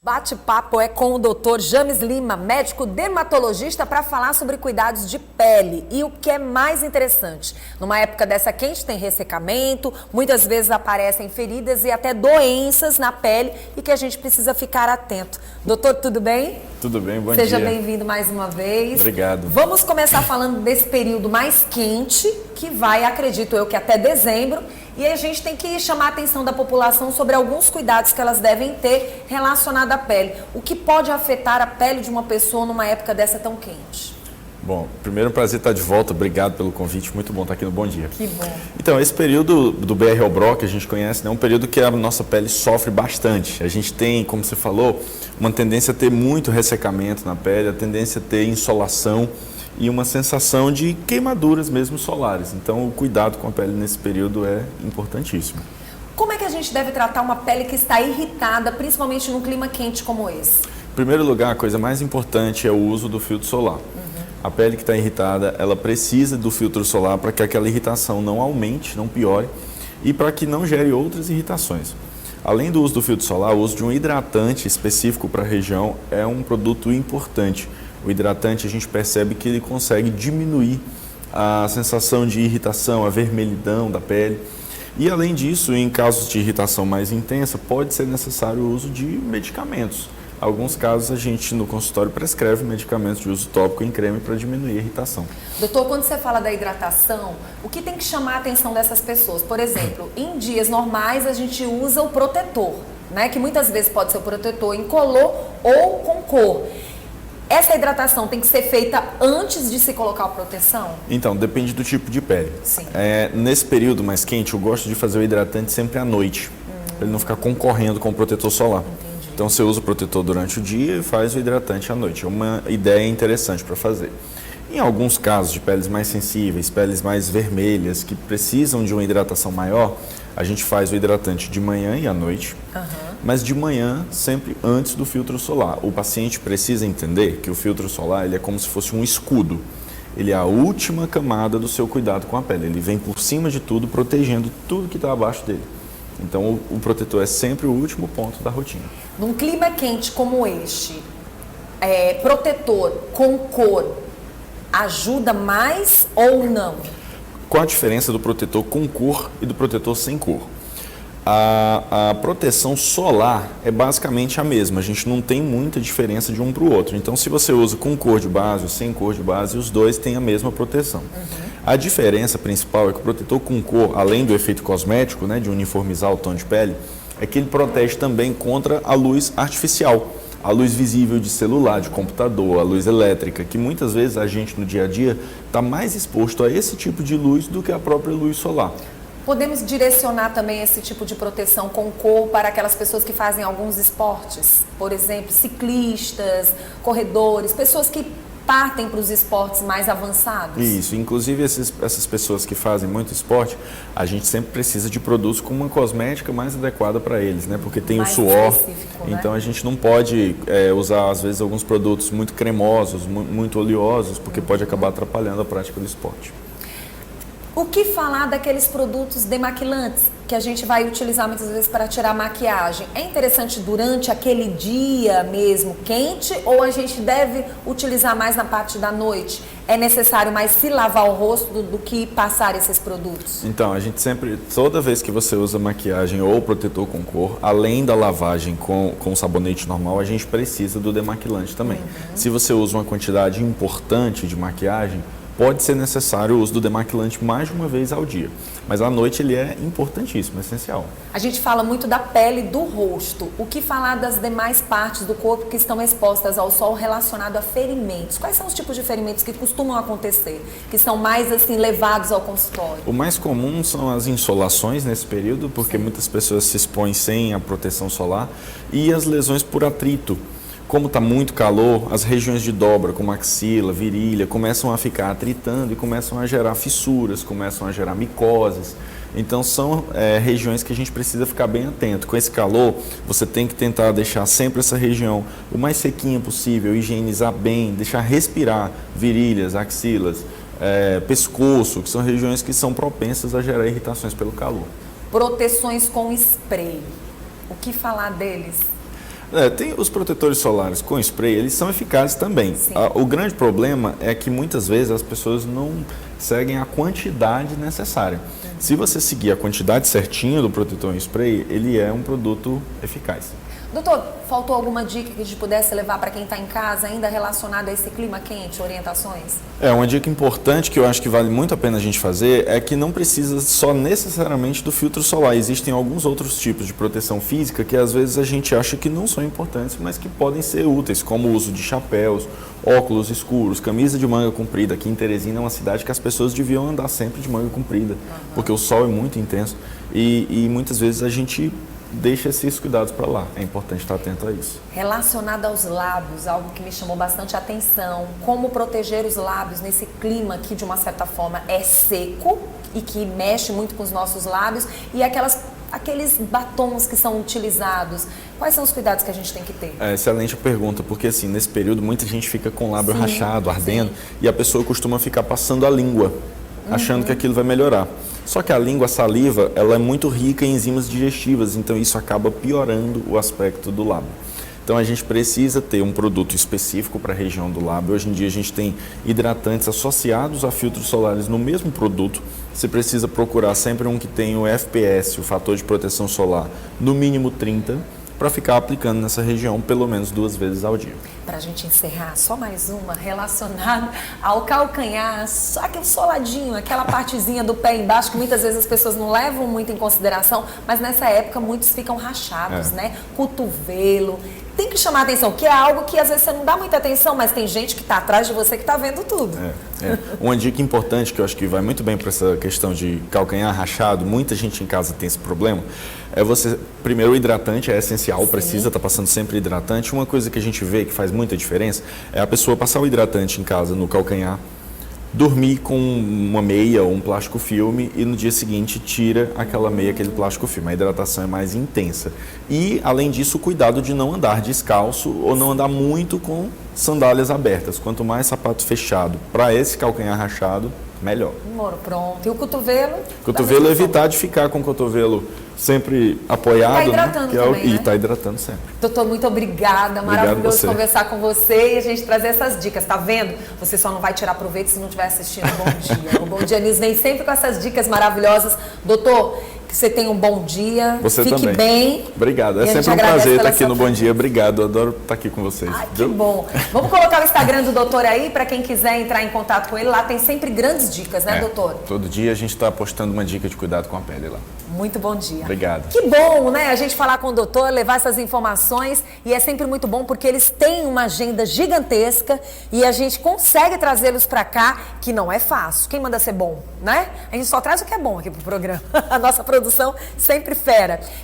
Bate-papo é com o Dr. James Lima, médico dermatologista, para falar sobre cuidados de pele. E o que é mais interessante, numa época dessa quente tem ressecamento, muitas vezes aparecem feridas e até doenças na pele e que a gente precisa ficar atento. Doutor, tudo bem? Tudo bem, bom dia. Seja bem-vindo mais uma vez. Obrigado. Vamos começar falando desse período mais quente, que vai, acredito eu, que até dezembro. E a gente tem que chamar a atenção da população sobre alguns cuidados que elas devem ter relacionados à pele. O que pode afetar a pele de uma pessoa numa época dessa tão quente? Bom, primeiro, um prazer estar de volta. Obrigado pelo convite. Muito bom estar aqui no Bom Dia. Que bom. Então, esse período do BR-Obro que a gente conhece, né, é um período que a nossa pele sofre bastante. A gente tem, como você falou, uma tendência a ter muito ressecamento na pele, a tendência a ter insolação e uma sensação de queimaduras mesmo solares. Então, o cuidado com a pele nesse período é importantíssimo. Como é que a gente deve tratar uma pele que está irritada, principalmente num clima quente como esse? Em primeiro lugar, a coisa mais importante é o uso do filtro solar. A pele que está irritada, ela precisa do filtro solar para que aquela irritação não aumente, não piore e para que não gere outras irritações. Além do uso do filtro solar, o uso de um hidratante específico para a região é um produto importante. O hidratante, a gente percebe que ele consegue diminuir a sensação de irritação, a vermelhidão da pele. E além disso, em casos de irritação mais intensa, pode ser necessário o uso de medicamentos. Em alguns casos, a gente no consultório prescreve medicamentos de uso tópico em creme para diminuir a irritação. Doutor, quando você fala da hidratação, o que tem que chamar a atenção dessas pessoas? Por exemplo, em dias normais a gente usa o protetor, né? Que muitas vezes pode ser o protetor incolor ou com cor. Essa hidratação tem que ser feita antes de se colocar a proteção? Então, depende do tipo de pele. Sim. Nesse período mais quente, eu gosto de fazer o hidratante sempre à noite, para ele não ficar concorrendo com o protetor solar. Entendi. Então, você usa o protetor durante o dia e faz o hidratante à noite. É uma ideia interessante para fazer. Em alguns casos de peles mais sensíveis, peles mais vermelhas, que precisam de uma hidratação maior, a gente faz o hidratante de manhã e à noite. Mas de manhã, sempre antes do filtro solar. O paciente precisa entender que o filtro solar ele é como se fosse um escudo. Ele é a última camada do seu cuidado com a pele. Ele vem por cima de tudo, protegendo tudo que está abaixo dele. Então, o protetor é sempre o último ponto da rotina. Num clima quente como este, protetor com cor ajuda mais ou não? Qual a diferença do protetor com cor e do protetor sem cor? A proteção solar é basicamente a mesma, a gente não tem muita diferença de um para o outro. Então, se você usa com cor de base ou sem cor de base, os dois têm a mesma proteção. A diferença principal é que o protetor com cor, além do efeito cosmético, né, de uniformizar o tom de pele, é que ele protege também contra a luz artificial, a luz visível de celular, de computador, a luz elétrica, que muitas vezes a gente no dia a dia está mais exposto a esse tipo de luz do que a própria luz solar. Podemos direcionar também esse tipo de proteção com cor para aquelas pessoas que fazem alguns esportes? Por exemplo, ciclistas, corredores, pessoas que partem para os esportes mais avançados? Isso, inclusive essas pessoas que fazem muito esporte, a gente sempre precisa de produtos com uma cosmética mais adequada para eles, né? Porque tem mais o suor, então a gente não pode usar às vezes alguns produtos muito cremosos, muito oleosos, porque pode acabar atrapalhando a prática do esporte. O que falar daqueles produtos demaquilantes que a gente vai utilizar muitas vezes para tirar maquiagem? É interessante durante aquele dia mesmo quente ou a gente deve utilizar mais na parte da noite? É necessário mais se lavar o rosto do que passar esses produtos? Então, a gente sempre, toda vez que você usa maquiagem ou protetor com cor, além da lavagem com sabonete normal, a gente precisa do demaquilante também. Se você usa uma quantidade importante de maquiagem, pode ser necessário o uso do demaquilante mais de uma vez ao dia, mas à noite ele é importantíssimo, é essencial. A gente fala muito da pele do rosto. O que falar das demais partes do corpo que estão expostas ao sol relacionado a ferimentos? Quais são os tipos de ferimentos que costumam acontecer, que são mais assim levados ao consultório? O mais comum são as insolações nesse período, porque muitas pessoas se expõem sem a proteção solar, e as lesões por atrito. Como está muito calor, as regiões de dobra, como axila, virilha, começam a ficar atritando e começam a gerar fissuras, começam a gerar micoses. Então são regiões que a gente precisa ficar bem atento. Com esse calor, você tem que tentar deixar sempre essa região o mais sequinha possível, higienizar bem, deixar respirar virilhas, axilas, pescoço, que são regiões que são propensas a gerar irritações pelo calor. Proteções com spray. O que falar deles? Tem os protetores solares com spray, eles são eficazes também. O grande problema é que muitas vezes as pessoas não seguem a quantidade necessária. Se você seguir a quantidade certinha do protetor em spray, ele é um produto eficaz. Doutor, faltou alguma dica que a gente pudesse levar para quem está em casa ainda relacionado a esse clima quente, orientações? Uma dica importante que eu acho que vale muito a pena a gente fazer é que não precisa só necessariamente do filtro solar. Existem alguns outros tipos de proteção física que às vezes a gente acha que não são importantes, mas que podem ser úteis, como o uso de chapéus, óculos escuros, camisa de manga comprida. Aqui em Teresina é uma cidade que as pessoas deviam andar sempre de manga comprida, porque o sol é muito intenso e muitas vezes a gente deixa esses cuidados para lá. É importante estar atento a isso. Relacionado aos lábios, algo que me chamou bastante atenção, como proteger os lábios nesse clima que de uma certa forma é seco e que mexe muito com os nossos lábios e aqueles batons que são utilizados. Quais são os cuidados que a gente tem que ter? Excelente a pergunta, porque assim, nesse período muita gente fica com o lábio rachado, ardendo, e a pessoa costuma ficar passando a língua, achando que aquilo vai melhorar. Só que a língua, a saliva, ela é muito rica em enzimas digestivas, então isso acaba piorando o aspecto do lábio. Então a gente precisa ter um produto específico para a região do lábio. Hoje em dia a gente tem hidratantes associados a filtros solares no mesmo produto. Você precisa procurar sempre um que tenha o FPS, o fator de proteção solar, no mínimo 30, para ficar aplicando nessa região pelo menos 2 vezes ao dia. Para a gente encerrar, só mais uma relacionada ao calcanhar, só aquele soladinho, aquela partezinha do pé embaixo que muitas vezes as pessoas não levam muito em consideração, mas nessa época muitos ficam rachados, né? Cotovelo. Tem que chamar atenção, que é algo que às vezes você não dá muita atenção, mas tem gente que está atrás de você que está vendo tudo. Uma dica importante que eu acho que vai muito bem para essa questão de calcanhar rachado, muita gente em casa tem esse problema, é você, primeiro o hidratante é essencial, precisa estar passando sempre hidratante. Uma coisa que a gente vê que faz muita diferença é a pessoa passar o hidratante em casa no calcanhar, dormir com uma meia ou um plástico filme e no dia seguinte tira aquela meia, aquele plástico filme. A hidratação é mais intensa. E, além disso, o cuidado de não andar descalço ou não andar muito com sandálias abertas. Quanto mais sapato fechado para esse calcanhar rachado, melhor. Pronto. E o cotovelo? Cotovelo, evitar de ficar com o cotovelo sempre apoiado, tá hidratando, né? também, E né? está hidratando sempre. Doutor, muito obrigada. Maravilhoso conversar com você e a gente trazer essas dicas. Tá vendo? Você só não vai tirar proveito se não estiver assistindo o Bom Dia. O Bom Dia News vem sempre com essas dicas maravilhosas. Doutor, que você tenha um bom dia. Você Fique também. Bem. Obrigado. É sempre um prazer estar aqui no Bom Dia. Obrigado. Eu adoro estar aqui com vocês. Ai, que bom. Vamos colocar o Instagram do doutor aí para quem quiser entrar em contato com ele. Lá tem sempre grandes dicas, né, doutor? Todo dia a gente está postando uma dica de cuidado com a pele lá. Muito bom dia. Obrigado. Que bom, né? A gente falar com o doutor, levar essas informações e é sempre muito bom porque eles têm uma agenda gigantesca e a gente consegue trazê-los para cá, que não é fácil. Quem manda ser bom, né? A gente só traz o que é bom aqui pro programa. A nossa produção sempre fera.